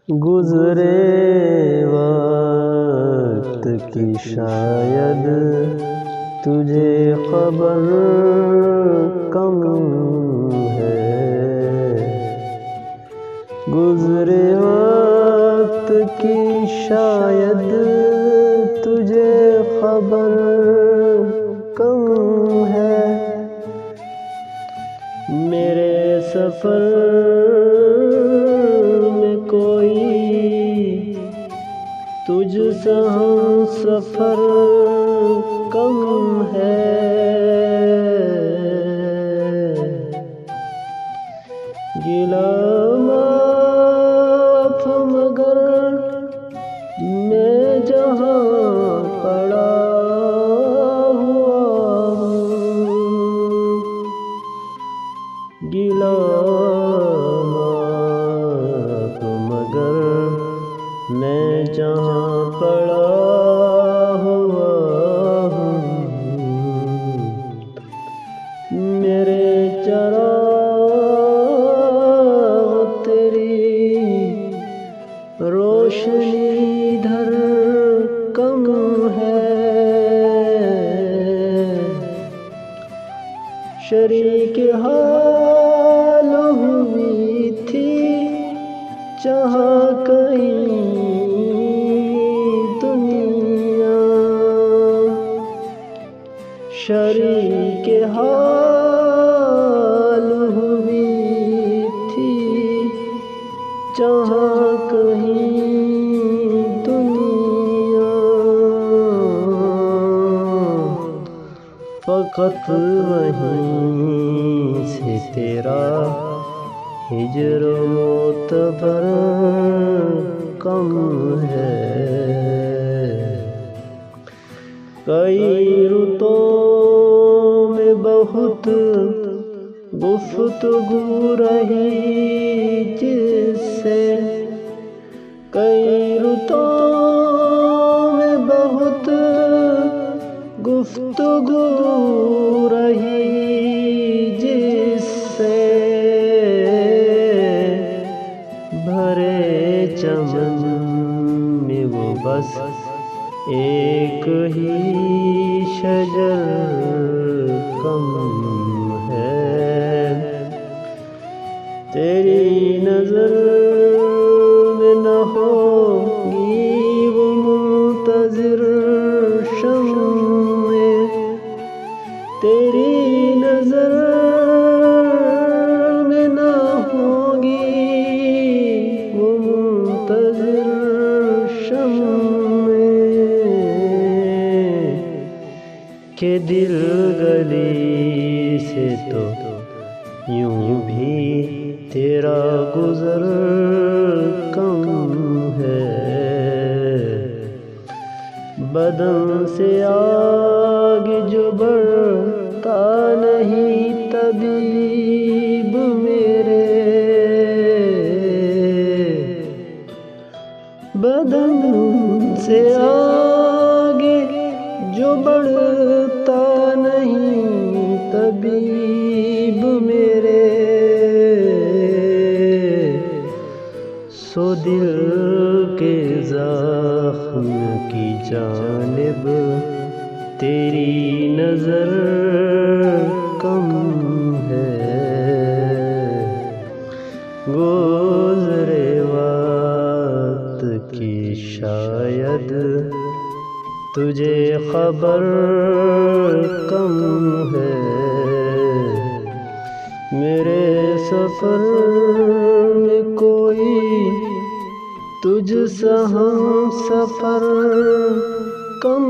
गुज़रे वक्त की शायद तुझे खबर कम है। गुज़रे वक्त की शायद तुझे खबर कम है। मेरे सफ़र में कोई तुझसा सफ़र कम है। गिला माफ़ मगर मैं जहाँ पड़ा हुआ हूँ। गिला माफ़ मगर मैं जहाँ पड़ा हुआ हूँ। मेरे चराग़ तेरी रोशनी इधर कम है। शरीक हाल हुई थी जहाँ कहीं दुनिया। शरीक हाल हुई थी जहाँ कहीं दुनिया। फ़क़त वहीं से तेरा हिजर मोतबर कम है। कई रुतों में बहुत गुफ्तगू रही जिससे। कई रुतों में बहुत गुफ्तगू रही जिससे। भरे चमन में वो बस एक ही शजर कम है। तेरी नज़र में न होगी वो मुंतज़िर शम्मे। तेरी नज़र में न होगी वो मुंतज़िर शम्मे। के दिल गली से तो यूं भी तेरा गुज़र कम है। बदन से आगे जो बढ़ता नहीं तबीब मेरे। बदन से आगे जो बढ़ता नहीं तबीब मेरे। सो दिल के ज़ख्म की जानिब तेरी नज़र कम है। गुज़रे वक्त की शायद तुझे खबर कम है। मेरे सफ़र में कोई तुझसा सफ़र कम